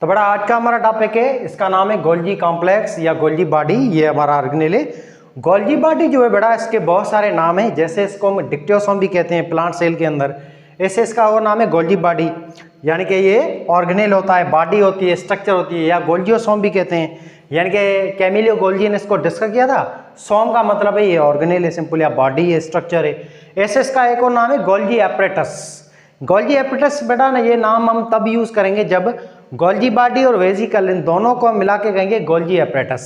तो बड़ा आज का हमारा टॉपिक है, इसका नाम है गोल्जी कॉम्प्लेक्स या गोल्जी बॉडी। ये हमारा ऑर्गेनेल है। गोल्जी बॉडी जो है बड़ा, इसके बहुत सारे नाम हैं। जैसे इसको हम डिक्टियोसोम भी कहते हैं प्लांट सेल के अंदर, ऐसे इसका और नाम है गोल्जी बॉडी। यानी कि ये ऑर्गेनेल होता है, बॉडी होती है, स्ट्रक्चर होती है। या गोल्जियोसोम भी कहते हैं, यानी कि कैमिलियो गोल्जी ने इसको डिस्कस किया था। सोम का मतलब है ये ऑर्गेनेल है, सिंपल, या बॉडी है, स्ट्रक्चर है। ऐसे इसका एक और नाम है गोल्जी एपरेटस। गोल्जी एपरेटस बेटा ना, ये नाम हम तब यूज करेंगे जब गोल्जी बॉडी और वेजिकल इन दोनों को मिला के कहेंगे गोल्जी एपरेटस।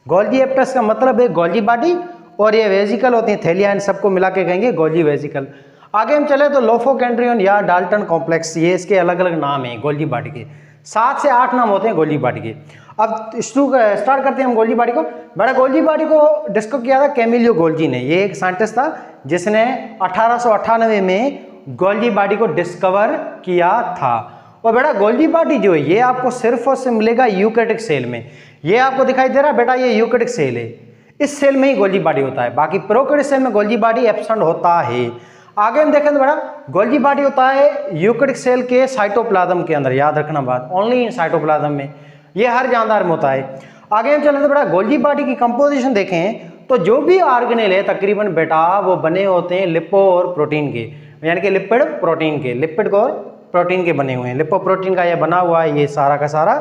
गोल्जी एपरेटस का मतलब है गोल्जी बॉडी, और ये वेजिकल होती है थैलिया, इन सबको मिला के कहेंगे गोल्जी वेजिकल। आगे हम चले तो लोफोकेंड्रियन या डाल्टन कॉम्प्लेक्स, ये इसके अलग अलग नाम हैं गोल्जी बॉडी के। 7 से 8 नाम होते हैं गोल्जी बॉडी के। अब स्टार्ट करते हैं हम गोल्जी बॉडी को। बड़ा गोल्जी बॉडी को डिस्कस किया था कैमिलियो गोल्जी ने। ये एक साइंटिस्ट था जिसने 1898 में गोल्जी बॉडी को डिस्कवर किया था। और बेटा गोल्जी बॉडी जो है ये आपको सिर्फ और सिर्फ मिलेगा यूकैरियोटिक सेल में। ये आपको दिखाई दे रहा है बेटा, ये यूकैरियोटिक सेल है, इस सेल में ही गोल्जी बॉडी होता है। बाकी प्रोकैरियोटिक सेल में गोल्जी बॉडी एब्सेंट होता है। आगे हम देखें तो बेटा गोल्जी बॉडी होता है यूकैरियोटिक सेल के साइटोप्लाज्म के अंदर, याद रखना बात, ओनली इन साइटोप्लाज्म में, ये हर जानदार में होता है। आगे हम चलें तो बेटा गोल्जी बॉडी की कंपोजिशन देखें तो जो भी ऑर्गेनेल है तकरीबन बेटा वो बने होते हैं लिपो और प्रोटीन के, यानी कि लिपिड प्रोटीन के, लिपिड और प्रोटीन के बने हुए हैं। लिपो प्रोटीन का ये बना हुआ है, ये सारा का सारा।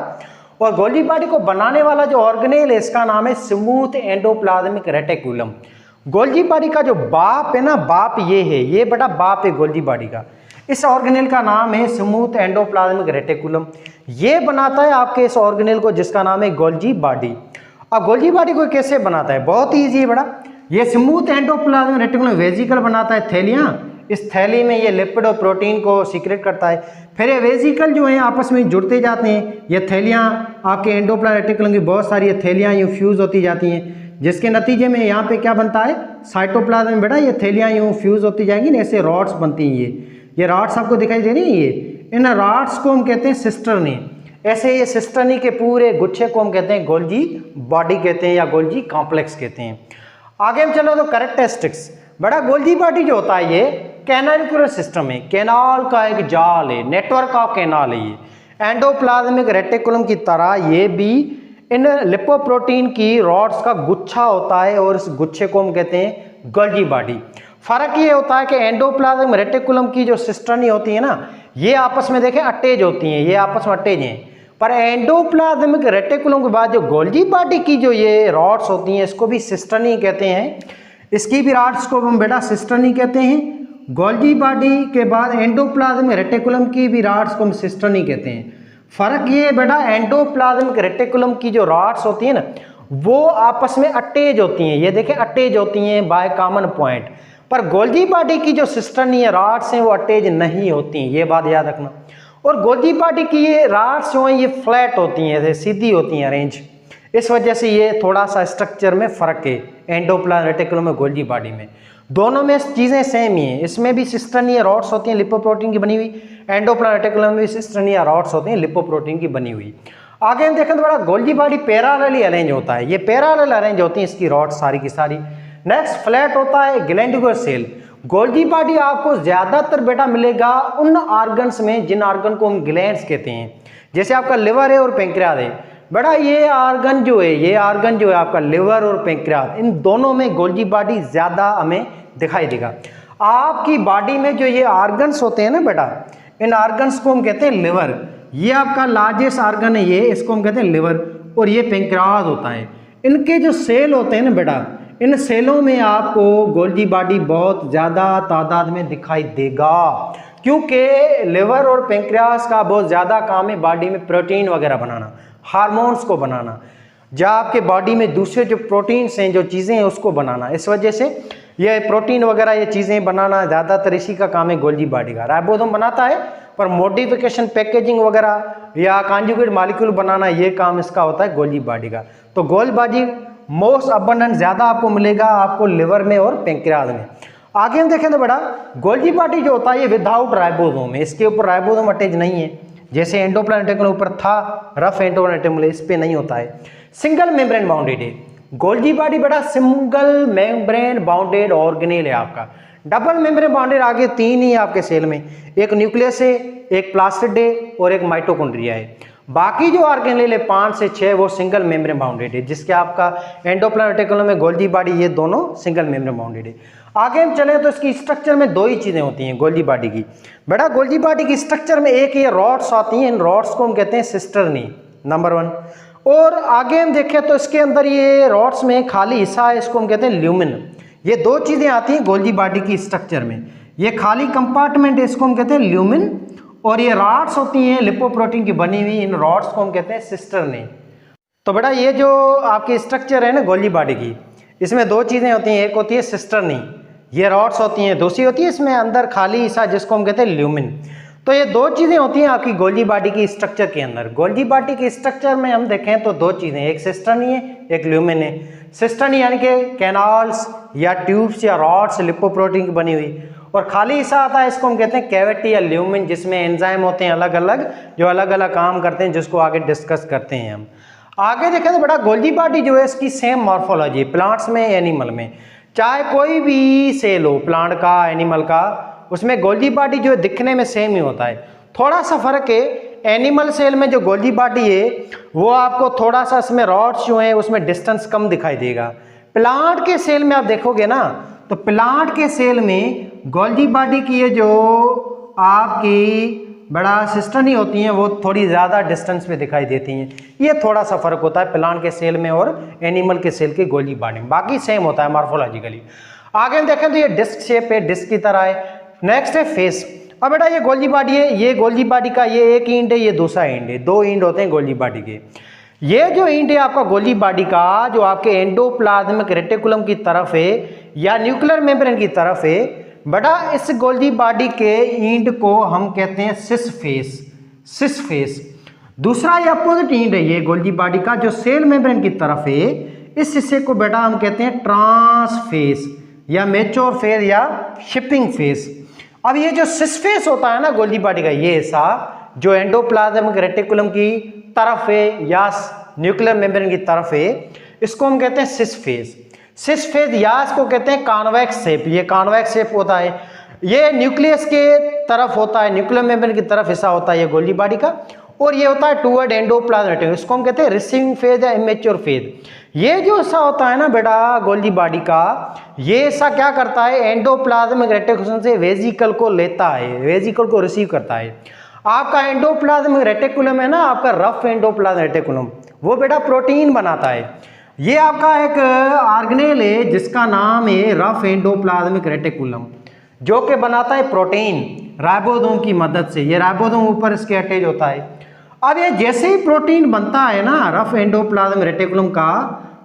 और गोल्जी बॉडी को बनाने वाला जो ऑर्गेनेल है इसका नाम है smooth endoplasmic reticulum. Golgi body का जो बाप है ना, बाप ये है, ये बेटा बाप है गोल्जी बॉडी का। इस ऑर्गेनेल का नाम है स्मूथ एंडोप्लाज्मिक रेटिकुलम। ये बनाता है आपके इस ऑर्गेनेल को जिसका नाम है गोल्जी बॉडी। अब गोल्जी बॉडी को कैसे बनाता है, बहुत ईजी है बेटा। ये स्मूथ एंडोप्लाज्मिक रेटिकुलम वेजिकल बनाता है, थैलियां, इस थैली में ये लिपिड और प्रोटीन को सीक्रेट करता है। फिर ये वेजिकल जो है आपस में जुड़ते जाते हैं। ये थैलियां आपके एंडोप्लाज्मिक रेटिकुलम की बहुत सारी थैलियां यूँ फ्यूज होती जाती हैं, जिसके नतीजे में यहाँ पे क्या बनता है, साइटोप्लाज्म में बेटा ये थैलियां यूँ फ्यूज होती जाएंगी ना, ऐसे रॉड्स बनती हैं। ये रॉड्स आपको दिखाई दे रही हैं, ये इन रॉड्स को हम कहते हैं सिस्टर्नी। ऐसे ये सिस्टर्नी के पूरे गुच्छे को हम कहते हैं गोल्जी बॉडी कहते हैं या गोल्जी कॉम्प्लेक्स कहते हैं। आगे हम चलो तो कैरेक्टरिस्टिक्स। बड़ा गोल्जी बॉडी जो होता है ये कैनालिकुलर सिस्टम है, कैनाल का एक जाल है, नेटवर्क ऑफ कैनाल है ये। एंडोप्लाज्मिक रेटिकुलम की तरह ये भी इन लिपोप्रोटीन की रॉड्स का गुच्छा होता है, और इस गुच्छे को हम कहते हैं गोल्जी बॉडी। फर्क ये होता है कि एंडोप्लाज्मिक रेटिकुलम की जो सिस्टर्नी होती है ना, ये आपस में देखें अटैच होती हैं, ये आपस में अटैच हैं। पर एंडोप्लाज्मिक रेटिकुलम के बाद जो गोल्जी बॉडी की जो ये रॉड्स होती हैं इसको भी सिस्टर्नी कहते हैं। इसकी भी रॉड्स को हम बेटा सिस्टर्नी कहते हैं। गोल्जी बॉडी के बाद एंडोप्लाज्मिक रेटिकुलम की भी रॉड्स को हम सिस्टर्नी कहते हैं। फर्क ये बेटा, एंडोप्लाज्मिक रेटिकुलम की जो रॉड्स होती है ना वो आपस में अटैच होती हैं, ये देखें अटैच होती हैं बाय कॉमन पॉइंट। पर गोल्जी बॉडी की जो सिस्टर्नी है रॉड्स हैं वो अटैच नहीं होती हैं, ये बात याद रखना। और गोल्जी बॉडी की ये रॉड्स जो हैं ये फ्लैट होती हैं, सीधी होती हैं अरेंज। इस वजह से ये थोड़ा सा स्ट्रक्चर में फर्क है एंडोप्लाज्मिक रेटिकुलम में गोल्जी बॉडी में। दोनों में चीज़ें सेम ही हैं। इसमें भी सिस्टर्नी रॉड्स होती हैं लिपोप्रोटीन की बनी हुई, एंडोप्लाज्मिक रेटिकुलम में भी सिस्टर्नी रॉड्स होती हैं लिपोप्रोटीन की बनी हुई। आगे हम देखें तो बड़ा गोल्जी बॉडी पैरेलली अरेंज होता है, ये पैरेलल अरेंज होती हैं इसकी रॉड्स सारी की सारी। नेक्स्ट फ्लैट होता है ग्लैंडुलर सेल। गोल्जी बॉडी आपको ज्यादातर बेटा मिलेगा उन ऑर्गन्स में जिन ऑर्गन को हम ग्लैंड्स कहते हैं, जैसे आपका लिवर है और पेंक्रियाज है। बेटा ये ऑर्गन जो है, ये ऑर्गन जो है आपका लिवर और पेंक्रियाज, इन दोनों में गोल्जी बॉडी ज्यादा हमें दिखाई देगा। आपकी बॉडी में जो ये ऑर्गन्स होते हैं ना बेटा, इन ऑर्गन्स को हम कहते हैं लिवर। ये आपका लार्जेस्ट ऑर्गन है, ये इसको हम कहते हैं लिवर, और ये पेंक्रियाज होता है। इनके जो सेल होते हैं ना बेटा, इन सेलों में आपको गोल्जी बॉडी बहुत ज़्यादा तादाद में दिखाई देगा, क्योंकि लिवर और पेंक्रियास का बहुत ज़्यादा काम है बॉडी में प्रोटीन वगैरह बनाना, हार्मोन्स को बनाना, जहाँ आपके बॉडी में दूसरे जो प्रोटीन्स हैं, जो चीज़ें हैं उसको बनाना। इस वजह से ये प्रोटीन वगैरह ये चीज़ें बनाना ज़्यादातर इसी का काम है गोल्जी बॉडी का। राइबोसोम बनाता है पर मॉडिफिकेशन, पैकेजिंग वगैरह या कॉन्जुगेट मॉलिक्यूल बनाना ये काम इसका होता है गोल्जी बॉडी का। तो गोल्जी बॉडी मोस्ट अबंडेंट ज़्यादा आपको मिलेगा आपको लिवर में और पेंक्रियाज में। आगे हम देखें तो बड़ा गोल्जी बॉडी जो होता है ये विदाउट राइबोसोम है, इसके ऊपर राइबोसोम अटैच नहीं है, जैसे एंडोप्लाज्मिक रेटिकुलम ऊपर था रफ एंडोप्लाज्मिक रेटिकुलम, इस पे नहीं होता है। सिंगल मेम्ब्रेन बाउंडेड है गोल्जी बॉडी बेटा, सिंगल मेम्ब्रेन बाउंडेड ऑर्गेनेल है आपका। डबल मेम्ब्रेन बाउंडेड आगे 3 ही आपके सेल में, एक न्यूक्लियस है, एक प्लास्टिड है और एक माइटोकॉन्ड्रिया है। बाकी जो ऑर्गेनेल है 5 से 6 वो सिंगल मेम्ब्रेन बाउंडेड है, जिसके आपका एंडोप्लाज्मिक रेटिकुलम में गोल्गी बॉडी, ये दोनों सिंगल मेम्ब्रेन बाउंडेड है। आगे हम चले तो इसकी स्ट्रक्चर में दो ही चीज़ें होती हैं गोल्गी बॉडी की। बेटा गोल्गी बॉडी की स्ट्रक्चर में एक ये रॉड्स आती हैं, इन रॉड्स को हम कहते हैं सिस्टर्नी, नंबर 1। और आगे हम देखें तो इसके अंदर ये रॉड्स में खाली हिस्सा है, इसको हम कहते हैं ल्यूमिन। ये दो चीज़ें आती हैं गोल्गी बॉडी की स्ट्रक्चर में, ये खाली कंपार्टमेंट है, इसको हम कहते हैं ल्यूमिन, और ये रॉड्स होती हैं लिपोप्रोटीन की बनी हुई, इन रॉड्स को हम कहते हैं सिस्टर्नी। तो बेटा ये जो आपकी स्ट्रक्चर है ना गोल्गी बॉडी की, इसमें दो चीज़ें होती हैं, एक होती है सिस्टर्नी, ये रॉड्स होती हैं, दूसरी होती है इसमें अंदर खाली हिस्सा जिसको हम कहते हैं ल्यूमिन। तो ये दो चीज़ें होती हैं आपकी गोल्गी बॉडी की स्ट्रक्चर के अंदर। गोल्गी बॉडी की स्ट्रक्चर में हम देखें तो दो चीज़ें, एक सिस्टर्नी है, एक ल्यूमिन है। सिस्टर्नी यानी कि कैनाल्स या ट्यूब्स या रॉड्स लिपोप्रोटीन की बनी हुई, और खाली हिस्सा आता है, इसको हम कहते हैं कैविटी या ल्यूमिन, जिसमें एंजाइम होते हैं अलग अलग जो अलग अलग काम करते हैं, जिसको आगे डिस्कस करते हैं हम। आगे देखें तो बेटा गोल्गी बॉडी जो है इसकी सेम मॉर्फोलॉजी, प्लांट्स में एनिमल में, चाहे कोई भी सेल हो प्लांट का एनिमल का, उसमें गोल्गी बॉडी जो है दिखने में सेम ही होता है। थोड़ा सा फर्क है, एनिमल सेल में जो गोल्गी बॉडी है वो आपको थोड़ा सा इसमें रॉड्स जो है उसमें डिस्टेंस कम दिखाई देगा। प्लांट के सेल में आप देखोगे ना, तो प्लांट के सेल में गोल्गी बॉडी की ये जो आपकी बड़ा सिस्टर्नी होती हैं वो थोड़ी ज़्यादा डिस्टेंस में दिखाई देती हैं। ये थोड़ा सा फर्क होता है प्लांट के सेल में और एनिमल के सेल के गोल्गी बॉडी में, बाकी सेम होता है मॉर्फोलॉजिकली। आगे हम देखें तो ये डिस्क शेप है, डिस्क की तरह है। नेक्स्ट है फेस। अब बेटा ये गोल्गी बॉडी है, ये गोल्गी बॉडी का ये एक इंड है, ये दूसरा इंड है, दो इंड होते हैं गोल्गी बॉडी के। ये जो इंड है आपका गोल्गी बॉडी का, जो आपके एंडोप्लाज्मिक रेटिकुलम की तरफ है या न्यूक्लियर मेम्ब्रेन की तरफ है, बेटा इस गोल्गी बॉडी के इंड को हम कहते हैं सिस फेस, सिस फेस। दूसरा ये अपोजिट इंड है ये गोल्गी बॉडी का, जो सेल मेम्ब्रेन की तरफ है, इस हिस्से को बेटा हम कहते हैं ट्रांस फेस या मैच्योर फेस या शिपिंग फेस। अब ये जो सिस फेस होता है ना गोल्गी बॉडी का, ये हिस्सा जो एंडोप्लाज्मिक रेटिकुलम की तरफ है या न्यूक्लियर मेम्ब्रेन की तरफ है, इसको हम कहते हैं सिस फेस। सिस फेस या इसको कहते हैं कॉन्वेक्स शेप, ये कॉन्वेक्स शेप होता है, ये न्यूक्लियस के तरफ होता है, न्यूक्लियर मेम्ब्रेन की तरफ हिस्सा होता है ये गोल्गी बॉडी का, और ये होता है टूवर्ड एंडोप्लाज्मिक, इसको हम कहते हैं रिसीविंग फेज या इमेच्योर फेज। ये जो हिस्सा होता है ना बेटा गोल्गी बॉडी का, ये हिस्सा क्या करता है, एंडोप्लाज्मिक रेटिकुलम से वेजिकल को लेता है, वेजिकल को रिसीव करता है। आपका एंडोप्लाज्मिक रेटिकुलम है ना, आपका रफ एंडोप्लाज्मिक रेटिकुलम, वो बेटा प्रोटीन बनाता है। ये आपका एक ऑर्गेनेल है जिसका नाम है रफ एंडोप्लाज्मिक रेटिकुलम, जो कि बनाता है प्रोटीन राइबोसोम की मदद से। ये राइबोसोम ऊपर इसके अटैच होता है। अब ये जैसे ही प्रोटीन बनता है ना रफ एंडोप्लाज्मिक रेटिकुलम का,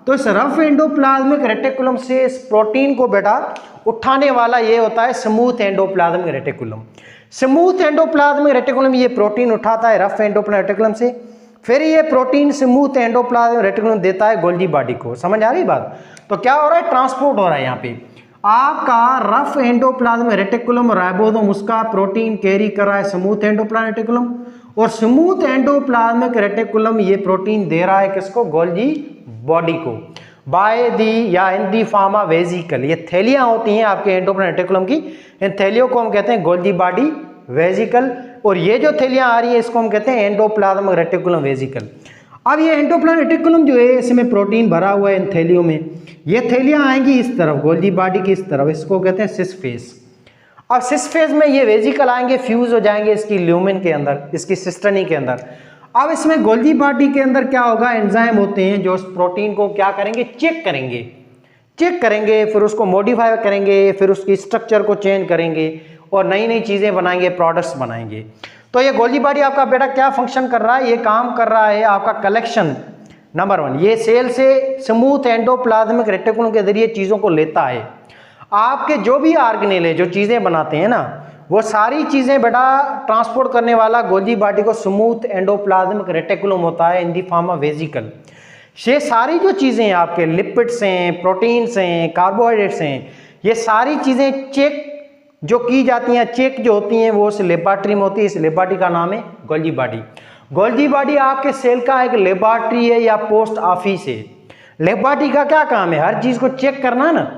तो इस रफ एंडोप्लाज्मिक रेटिकुलम से इस प्रोटीन को बेटा उठाने वाला ये होता है smooth endoplasmic reticulum. Smooth endoplasmic reticulum ये प्रोटीन उठाता है रफ एंडोप्लाज्मिक रेटिकुलम से, फिर ये प्रोटीन स्मूथ एंडोप्लाज्मिक रेटिकुलम देता है गोल्गी बॉडी को। समझ आ रही बात? तो क्या हो रहा है, ट्रांसपोर्ट हो रहा है यहाँ पे। आपका रफ एंडोप्लाज्मिक रेटिकुलम राइबोसोम उसका प्रोटीन कैरी कर रहा है स्मूथ एंडोप्लाज्मिक रेटिकुलम, और स्मूथ एंडोप्लाज्मिक रेटिकुलम ये प्रोटीन दे रहा है किसको, गोल्गी बॉडी को, बाय दी या इन दी फॉर्म ऑफ वेजिकल। ये थैलियां होती हैं आपके एंडोप्लाज्मिक रेटिकुलम की, इन थैलियों को हम कहते हैं गोल्गी बॉडी वेजिकल, और ये जो थैलियां आ रही है इसको हम कहते हैं एंडोप्लाज्मिक रेटिकुलम वेजिकल। अब ये एंडोप्लाज्मिक रेटिकुलम जो है इसमें प्रोटीन भरा हुआ है इन थैलियों में, ये थैलियां आएंगी इस तरफ गोल्गी बॉडी की इस तरफ, इसको कहते हैं सिस फेस। अब सिस फेस में ये वेजिकल आएंगे, फ्यूज हो जाएंगे इसकी ल्यूमिन के अंदर, इसकी सिस्टर्नी के अंदर। अब इसमें गोल्गी बॉडी के अंदर क्या होगा, एंजाइम होते हैं जो उस प्रोटीन को क्या करेंगे, चेक करेंगे, फिर उसको मॉडिफाई करेंगे, फिर उसकी स्ट्रक्चर को चेंज करेंगे और नई नई चीज़ें बनाएंगे, प्रोडक्ट्स बनाएंगे। तो ये गोल्गी बॉडी आपका बेटा क्या फंक्शन कर रहा है, ये काम कर रहा है आपका कलेक्शन, नंबर 1, ये सेल से स्मूथ एंडोप्लाज्मिक रेटिकुलम के जरिए चीज़ों को लेता है। आपके जो भी ऑर्गेनेल है जो चीज़ें बनाते हैं ना, वो सारी चीज़ें बेटा ट्रांसपोर्ट करने वाला गोल्गी बॉडी को स्मूथ एंडोप्लाज्मिक रेटिकुलम होता है इन दी फॉर्म ऑफ वेजिकल। ये सारी जो चीज़ें आपके लिपिड्स हैं, प्रोटीन्स हैं, कार्बोहाइड्रेट्स हैं, ये सारी चीज़ें चेक जो की जाती हैं, चेक जो होती हैं वो उस लेबॉर्ट्री में होती है। इस लेबॉर्ट्री का नाम है गोल्गी बॉडी। गोल्गी बॉडी आपके सेल का एक लेबॉर्ट्री है या पोस्ट ऑफिस है। लेबॉर्ट्री का क्या काम है, हर चीज़ को चेक करना ना।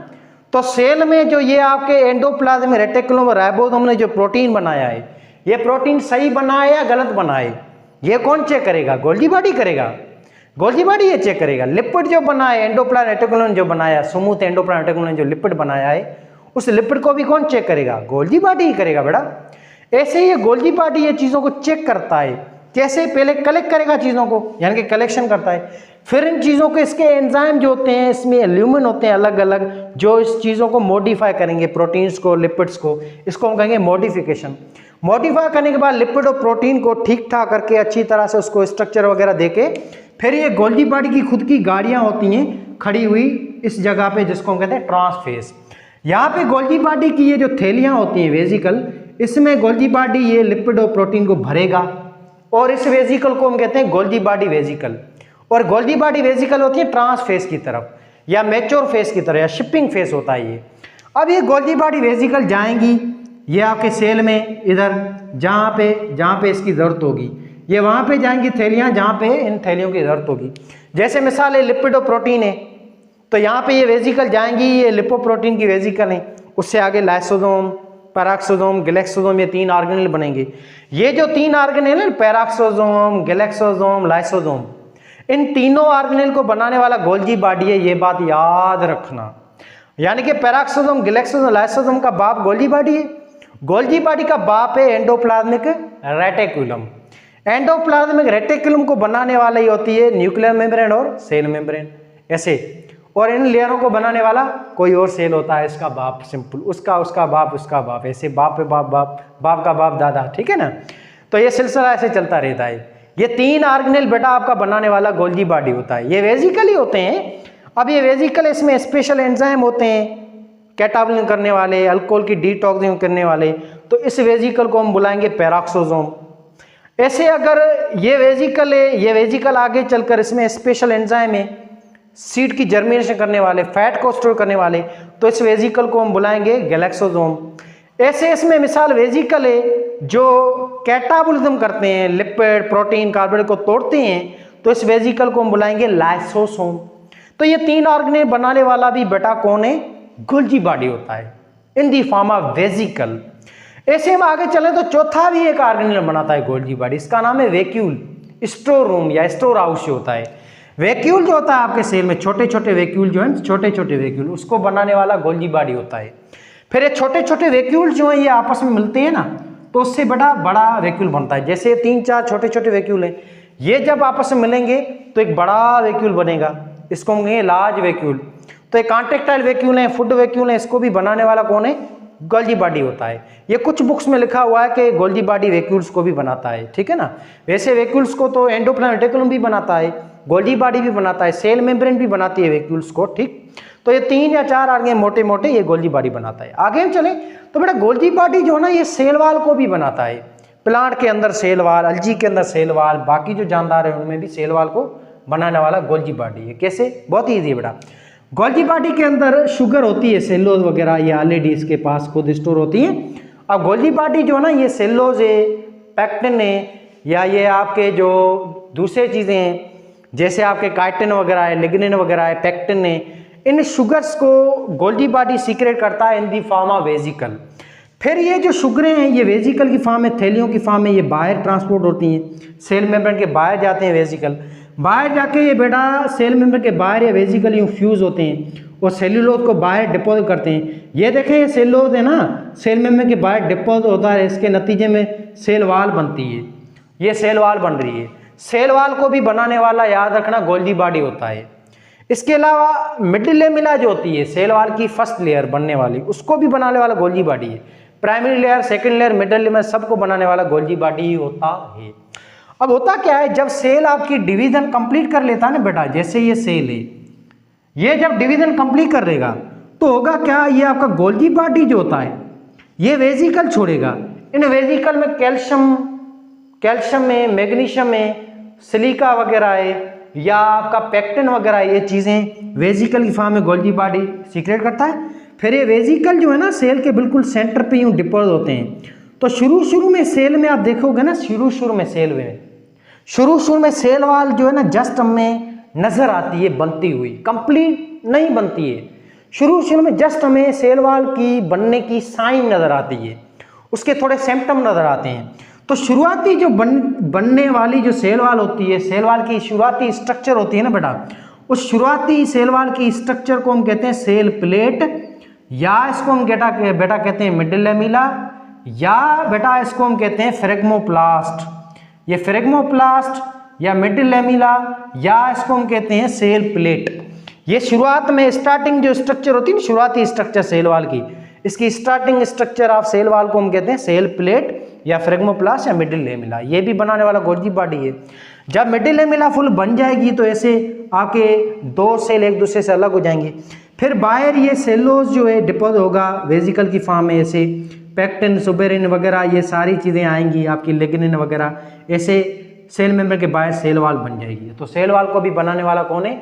तो सेल में जो ये आपके एंडोप्लाज्मिक रेटिकुलम और राइबोसोम ने जो प्रोटीन बनाया है, ये प्रोटीन सही बना है या गलत बना है, ये कौन चेक करेगा? गोल्जी बॉडी करेगा। गोल्जी बॉडी ये चेक करेगा। लिपिड जो बना है, एंडोप्लाज्म रेटिकुलम जो बनाया, स्मूथ एंडोप्लाज्म रेटिकुलम जो लिपिड बनाया है, उस लिपिड को भी कौन चेक करेगा? गोल्जी बॉडी ही करेगा बेटा। ऐसे ही ये गोल्जी बॉडी ये चीज़ों को चेक करता है। कैसे? पहले कलेक्ट करेगा चीज़ों को, यानी कि कलेक्शन करता है। फिर इन चीज़ों के इसके एंजाइम जो होते हैं, इसमें ल्यूमिन होते हैं अलग अलग, जो इस चीज़ों को मॉडिफाई करेंगे, प्रोटीन्स को, लिपिड्स को। इसको हम कहेंगे मॉडिफिकेशन। मॉडिफाई करने के बाद लिपिड और प्रोटीन को ठीक ठाक करके अच्छी तरह से उसको स्ट्रक्चर वगैरह देके फिर ये गोल्जी बॉडी की खुद की गाड़ियाँ होती हैं खड़ी हुई इस जगह पे, जिसको हम कहते हैं ट्रांसफेस। यहाँ पे गोल्जी बॉडी की ये जो थैलियाँ होती हैं वेजिकल, इसमें गोल्जी बॉडी ये लिपिड और प्रोटीन को भरेगा और इस वेजिकल को हम कहते हैं गोल्जी बॉडी वेजिकल। और गोल्जी बॉडी वेजिकल होती है ट्रांसफेस की तरफ या मैच्योर फेस की तरफ या शिपिंग फेस होता है ये। अब ये गोल्जी बॉडी वेजिकल जाएंगी ये आपके सेल में, इधर जहाँ पे इसकी ज़रूरत होगी, ये वहाँ पे जाएंगी थैलियाँ जहाँ पे इन थैलियों की ज़रूरत होगी। जैसे मिसाल है लिपिड और प्रोटीन है, तो यहाँ पे ये वेजिकल जाएंगी, ये लिपोप्रोटीन की वेजिकल है। उससे आगे लाइसोसोम, पैराक्सोसोम, गैलेक्सोसोम, ये 3 ऑर्गेनेल बनेंगे। ये जो 3 ऑर्गेनेल है, पैराक्सोसोम, गैलेक्सोसोम, लाइसोसोम, इन तीनों ऑर्गेनेल को बनाने वाला गोल्जी बॉडी है। ये बात याद रखना, यानी कि पैराक्सोसोम, गैलेक्सोसोम, लाइसोसोम का बाप गोल्जी बॉडी है। गोल्जी बॉडी का बाप है एंडोप्लाज्मिक रेटिकुलम। एंडोप्लाज्मिक रेटिकुलम को बनाने वाला ही होती है न्यूक्लियर मेम्ब्रेन और सेल मेम्ब्रेन, ऐसे। और इन लेयरों को बनाने वाला कोई और सेल होता है, इसका बाप सिंपल, उसका बाप, उसका बाप, ऐसे बाप पे बाप, बाप का बाप दादा, ठीक है ना। तो ये सिलसिला ऐसे चलता रहता है। ये 3 ऑर्गेनेल बेटा आपका बनाने वाला गोल्जी बॉडी होता है। ये वेजिकल ही होते हैं। अब ये वेजिकल, इसमें स्पेशल एंजाइम होते हैं कैटाबोलिज्म करने वाले, अल्कोहल की डिटॉक्सिंग करने वाले, तो इस वेजिकल को हम बुलाएंगे पैराक्सोसोम। ऐसे अगर ये वेजिकल है, ये वेजिकल आगे चलकर इसमें स्पेशल एंजाइम है सीड की जर्मिनेशन करने वाले, फैट को स्टोर करने वाले, तो इस वेजिकल को हम बुलाएंगे गैलेक्सोसोम। ऐसे इसमें मिसाल वेजिकल है जो कैटाबोलिज्म करते हैं, लिपिड, प्रोटीन, कार्बोहाइड्रेट को तोड़ते हैं, तो इस वेजिकल को हम बुलाएंगे लाइसोसोम। तो ये 3 ऑर्गेनेल बनाने वाला भी बेटा कौन है? गोल्जी बॉडी होता है इन दी फॉर्म ऑफ वेजिकल। ऐसे हम आगे चलें तो चौथा भी एक ऑर्गेनेल बनाता है गोल्जी बॉडी, इसका नाम है वैक्यूल। स्टोर रूम या स्टोर हाउस होता है। वैक्यूल जो होता है आपके सेल में, छोटे छोटे वैक्यूल जो है, छोटे छोटे वैक्यूल, उसको बनाने वाला गोल्जी बॉडी होता है। फिर ये छोटे छोटे वैक्यूल जो है ये आपस में मिलते हैं ना, तो उससे बड़ा वैक्यूल बनता है। जैसे 3-4 छोटे छोटे वैक्यूल हैं, ये जब आपस में मिलेंगे तो एक बड़ा वैक्यूल बनेगा, इसको हम कहेंगे लार्ज वैक्यूल। तो एक कॉन्ट्रेक्टाइल वैक्यूल है, फूड वैक्यूल है, इसको भी बनाने वाला कौन है? गोल्जी बॉडी होता है। ये कुछ बुक्स में लिखा हुआ है कि गोल्जी बॉडी वैक्यूल्स को भी बनाता है, ठीक है ना। वैसे वैक्यूल्स को तो एंडोप्लाज्म रेटिकुलम भी बनाता है, गोल्जी बॉडी भी बनाता है, सेल मेम्ब्रेन भी बनाती है वैक्यूल्स को, ठीक। तो ये 3 या 4 ऑर्गेन मोटे मोटे ये गोल्जी बॉडी बनाता है। आगे हम चले तो बेटा गोल्जी बॉडी जो है ना, ये सेल वाल को भी बनाता है। प्लांट के अंदर सेल वाल, अलजी के अंदर सेल वाल, बाकी जो जानदार है उनमें भी सेल वाल को बनाने वाला गोल्जी बॉडी है। कैसे? बहुत ईजी है बेटा। गोल्जी बॉडी के अंदर शुगर होती है, सेलोज वगैरह, ये ऑलरेडी इसके पास खुद स्टोर होती है। अब गोल्जी बॉडी जो है ना, ये सेलोज है, पैक्टिन है, या ये आपके जो दूसरे चीज़ें हैं जैसे आपके काइटिन वगैरह है, लिग्निन वगैरह है, पैक्टिन है, इन शुगर्स को गोल्जी बॉडी सीक्रेट करता है इन दी फॉर्म ऑफ वेजिकल। फिर ये जो शुगरें हैं ये वेजिकल की फॉर्म में, थैलियों की फॉर्म में ये बाहर ट्रांसपोर्ट होती हैं, सेल मेम्ब्रेन के बाहर जाते हैं वेजिकल। बाहर जाके ये बेटा सेल मेम्ब्रेन के बाहर ये वेजिकल यूँ फ्यूज़ होते हैं और सेल्यूलोज को बाहर डिपोजिट करते हैं। ये देखें ये सेल्यूलोज है ना, सेल मेम्ब्रेन के बाहर डिपोजिट होता है, इसके नतीजे में सेल वाल बनती है, ये सेल वाल बन रही है। सेल वाल को भी बनाने वाला याद रखना गोल्जी बॉडी होता है। इसके अलावा मिडिल लेमिना जो होती है सेल वाल की फर्स्ट लेयर बनने वाली, उसको भी बनाने वाला गोल्जी बॉडी है। Primary layer, second layer, middle layer, सबको बनाने वाला गोल्जी बॉडी होता है। अब होता क्या है, जब सेल आपकी डिवीजन कंप्लीट कर लेता है ना बेटा, जैसे ये सेल है, ये जब डिवीजन कंप्लीट कर लेगा तो होगा क्या, ये आपका गोल्जी बॉडी जो होता है ये वेजिकल छोड़ेगा। इन वेजिकल में कैल्शियम में, मैग्नीशियम में, सिलिका वगैरह है, या आपका पैक्टिन वगैरह, ये चीज़ें वेजिकल की फॉर्म में गोल्जी बॉडी सीक्रेट करता है। फिर ये वेजिकल जो है ना सेल के बिल्कुल सेंटर पे यूँ डिपोज होते हैं। तो शुरू में सेल में आप देखोगे ना, शुरू में सेल वाल जो है ना जस्ट हमें नज़र आती है बनती हुई, कंप्लीट नहीं बनती है। शुरू में जस्ट हमें सेल वाल की बनने की साइन नज़र आती है, उसके थोड़े सिम्टम नज़र आते हैं। तो शुरुआती जो बनने वाली जो सेल वाल होती है, सेल वाल की शुरुआती स्ट्रक्चर होती है ना बेटा, उस शुरुआती सेल वाल की स्ट्रक्चर को हम कहते हैं सेल प्लेट, या इसको हम बेटा कहते हैं मिडिल लेमिला, या बेटा इसको हम कहते हैं फ्रेगमोप्लास्ट। ये फ्रेगमोप्लास्ट या मिडिल लेमिला, या इसको हम कहते हैं सेल प्लेट। ये शुरुआत में स्टार्टिंग जो स्ट्रक्चर होती है, शुरुआती स्ट्रक्चर सेल वाल की, इसकी starting structure of cell wall को हम कहते हैं सेल प्लेट या फ्रेगमोप्लास्ट या मिडिल लेमिला। ये भी बनाने वाला गोल्जी बॉडी है। जब मिडिल लेमिला फुल बन जाएगी तो ऐसे आपके दो सेल एक दूसरे से अलग हो जाएंगे। फिर बाहर ये सेलोज जो है डिपोज होगा वेजिकल की फॉर्म में, ऐसे पेक्टिन, सुबेरिन वगैरह ये सारी चीज़ें आएंगी, आपकी लिग्निन वगैरह, ऐसे सेल मेम्बर के बाहर सेल वाल बन जाएगी। तो सेल वाल को भी बनाने वाला कौन है?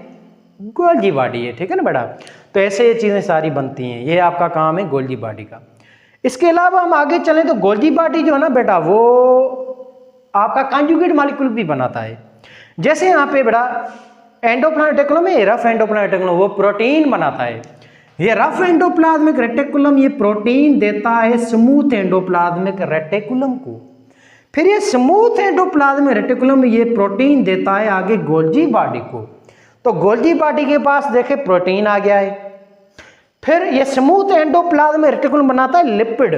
गोल्जी बॉडी है, ठीक है ना बेटा। तो ऐसे ये चीज़ें सारी बनती हैं, ये आपका काम है गोल्जी बॉडी का। इसके अलावा हम आगे चलें तो गोल्जी बॉडी जो है ना बेटा, वो आपका कॉन्जुगेट मॉलिक्यूल भी बनाता है। जैसे यहाँ पे बेटा एंडोप्लाज्मिक रेटिकुलम है, रफ एंडोप्लाज्मिक रेटिकुलम, वो प्रोटीन बनाता है। ये रफ एंडोप्लाज्मिक रेटिकुलम ये प्रोटीन देता है स्मूथ एंडोप्लाज्मिक रेटिकुलम को। फिर ये स्मूथ एंडोप्लाज्मिक रेटिकुलम ये प्रोटीन देता है आगे गोल्जी बॉडी को। तो गोल्जी बॉडी के पास देखे प्रोटीन आ गया है। फिर ये स्मूथ एंडोप्लाज्मिक रेटिकुलम बनाता है लिपिड,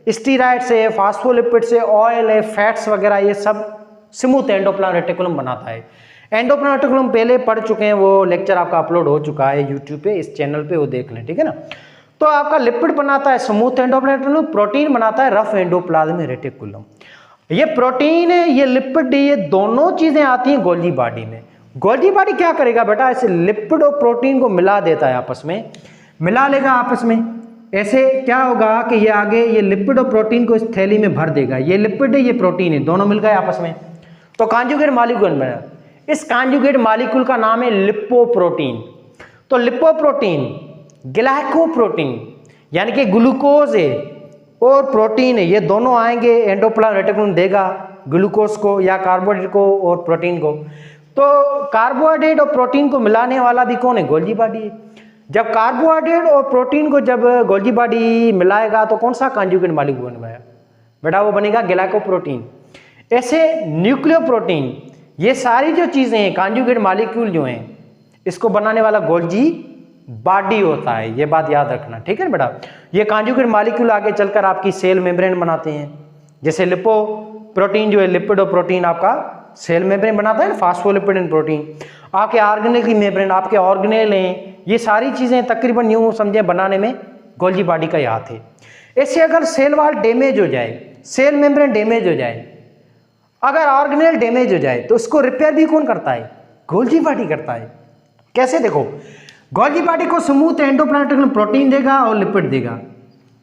स्टीराइड से, फास्फोलिपिड से, ऑयल है, फैट्स वगैरह, ये सब स्मूथ एंडोप्लाज्मिक रेटिकुलम बनाता है। एंडोप्लाज्मिक रेटिकुलम पहले पढ़ चुके हैं, वो लेक्चर आपका अपलोड हो चुका है यूट्यूब पे, इस चैनल पे, वो देख लें, ठीक है ना। तो आपका लिपिड बनाता है स्मूथ एंडोप्लाज्मिक रेटिकुलम, प्रोटीन बनाता है रफ एंडोप्लाज्मिक रेटिकुलम। ये प्रोटीन है, ये लिपिड, ये दोनों चीजें आती हैं गोल्जी बॉडी में। गोल्जी बॉडी क्या करेगा बेटा, ऐसे लिपिड और प्रोटीन को मिला देता है, आपस में मिला लेगा आपस में। ऐसे क्या होगा कि ये आगे ये लिपिड और प्रोटीन को इस थैली में भर देगा। ये लिपिड है, ये प्रोटीन है, दोनों मिल गए आपस में, तो कॉन्जुगेट मॉलिक्यूल बना। इस कॉन्जुगेट मॉलिक्यूल का नाम है लिपोप्रोटीन। तो लिपोप्रोटीन, ग्लाइकोप्रोटीन यानी कि ग्लूकोज है और प्रोटीन है, ये दोनों आएंगे, एंडोप्लाज्मिक रेटिकुलम देगा ग्लूकोज को या कार्बोहाइड्रेट को और प्रोटीन को। तो कार्बोहाइड्रेट और प्रोटीन को मिलाने वाला भी कौन है? गोल्जी बॉडी है। जब कार्बोहाइड्रेट और प्रोटीन को जब गोल्जी बॉडी मिलाएगा तो कौन सा कॉन्जुगेट मॉलिक्यूल बनेगा बेटा? वो बनेगा ग्लाइकोप्रोटीन। ऐसे न्यूक्लियोप्रोटीन, ये सारी जो चीजें हैं कॉन्जुगेट मॉलिक्यूल जो हैं, इसको बनाने वाला गोल्जी बॉडी होता है, ये बात याद रखना, ठीक है बेटा। ये कॉन्जुगेट मॉलिक्यूल आगे चलकर आपकी सेल मेम्ब्रेन बनाते हैं। जैसे लिपो प्रोटीन जो है, लिपिड और प्रोटीन आपका सेल मेम्ब्रेन बनाता है ना, फास्फोलिपिड एंड प्रोटीन। आपके ऑर्गेनेल की मेम्ब्रेन, आपके ऑर्गेनेल हैं, ये सारी चीजें तकरीबन यूं समझे बनाने में गोल्जी बॉडी का ही हाथ है। ऐसे अगर सेल वाल डैमेज हो जाए, सेल मेम्ब्रेन डैमेज हो जाए, अगर ऑर्गेनेल डैमेज हो जाए, तो उसको रिपेयर भी कौन करता है? गोल्जी बॉडी करता है। कैसे? देखो, गोल्जी बॉडी को स्मूथ एंडोप्लाज्मिक प्रोटीन देगा और लिपिड देगा।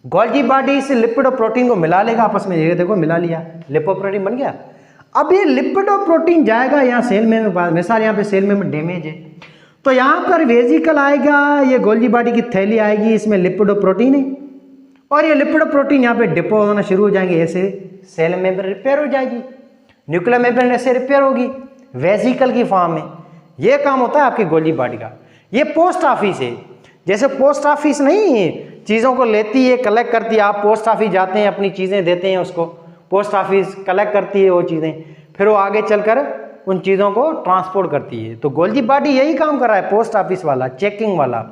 गोल्जी बॉडी से लिपिड और प्रोटीन को मिला लेगा आपस में, ये देखो मिला लिया, लिपोप्रोटीन बन गया। अब ये लिपिड और प्रोटीन जाएगा यहाँ सेल में, मिसाल यहाँ पे सेल में डैमेज है, तो यहाँ पर वेजिकल आएगा, ये गोल्जी बॉडी की थैली आएगी, इसमें लिपिड और प्रोटीन है, और ये लिपिड और प्रोटीन यहाँ पे डिपो होना शुरू हो जाएंगे, ऐसे सेल मेम्ब्रेन रिपेयर हो जाएगी, न्यूक्लियर मेम्ब्रेन ऐसे रिपेयर होगी वेजिकल की फॉर्म में। ये काम होता है आपकी गोल्जी बॉडी का। ये पोस्ट ऑफिस है, जैसे पोस्ट ऑफिस नहीं चीज़ों को लेती है, कलेक्ट करती है। आप पोस्ट ऑफिस जाते हैं, अपनी चीज़ें देते हैं उसको, पोस्ट ऑफिस कलेक्ट करती है वो चीज़ें, फिर वो आगे चलकर उन चीज़ों को ट्रांसपोर्ट करती है। तो गोल्जी बॉडी यही काम कर रहा है, पोस्ट ऑफिस वाला, चेकिंग वाला।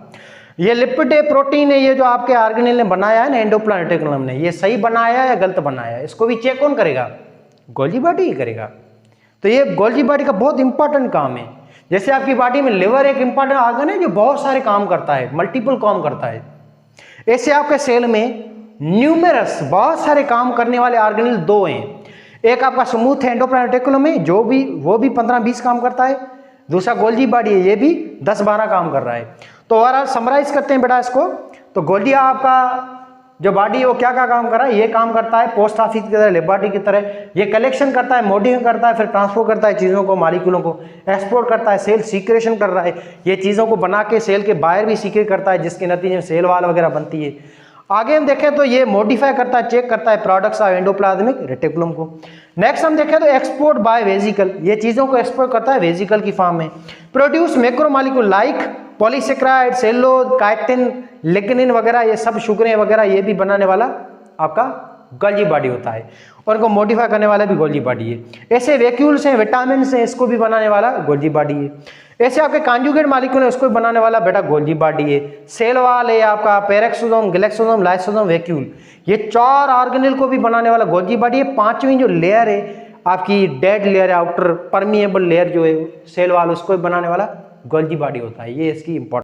ये लिपिड है, प्रोटीन है, ये जो आपके ऑर्गेनेल ने बनाया है ना, एंडोप्लाज्मिक रेटिकुलम ने, ये सही बनाया या गलत बनाया है, इसको भी चेक कौन करेगा? गोल्जी बॉडी ही करेगा। तो ये गोल्जी बॉडी का बहुत इंपॉर्टेंट काम है। जैसे आपकी बॉडी में लिवर एक इंपॉर्टेंट ऑर्गन है जो बहुत सारे काम करता है, मल्टीपल काम करता है, ऐसे आपके सेल में न्यूमेरस बहुत सारे काम करने वाले ऑर्गेनेल दो हैं। एक आपका स्मूथ एंडोप्लाज्मिक रेटिकुलम है, जो भी वो भी 15-20 काम करता है। दूसरा गोल्जी बॉडी है, ये भी 10-12 काम कर रहा है। तो ओवरऑल समराइज करते हैं बेटा इसको। तो गोल्जी आपका जो बॉडी है वो क्या क्या काम कर रहा है? ये काम करता है पोस्ट ऑफिस की तरह, लेबॉरेटरी की तरह। ये कलेक्शन करता है, मॉडिफाई करता है, फिर ट्रांसपोर्ट करता है चीज़ों को, मॉलिक्यूलों को एक्सपोर्ट करता है, सेल सीक्रेशन कर रहा है, ये चीज़ों को बना के सेल के बाहर भी सीक्रेट करता है, जिसके नतीजे में सेल वाल वगैरह बनती है। आगे हम देखें तो ये मॉडिफाई करता है, चेक करता है प्रोडक्ट्स ऑफ एंडोप्लाज्मिक रेटिकुलम को। नेक्स्ट हम देखें तो एक्सपोर्ट बाय वेजिकल, ये चीज़ों को एक्सपोर्ट करता है वेजिकल की फॉर्म में। Produce macromolecule like polysaccharide, cellulose, chitin, lignin वगैरह, ये सब शुगरें वगैरह, ये भी बनाने वाला आपका गोल्जी बॉडी होता है। और इनको मॉडिफाई करने वाला भी गोल्जी बॉडी है। ऐसे वैक्यूल्स हैं, विटामिन हैं, इसको भी बनाने वाला गोल्जी बॉडी है। ऐसे आपके कॉन्जुगेट मॉलिक्यूल है, उसको भी बनाने वाला बेटा गोल्जी बॉडी है। सेल वॉल है आपका, पेरेक्सोसोम, ग्लाइसोसोम, लाइसोसोम, वैक्यूल, ये 4 ऑर्गेनेल को भी बनाने वाला गोल्जी बॉडी है। 5वीं जो लेयर है आपकी डेड लेयर है, आउटर परमिएबल लेयर जो है सेल वॉल, उसको भी बनाने वाला गोल्जी बॉडी होता है। ये इसकी इंपॉर्टेंट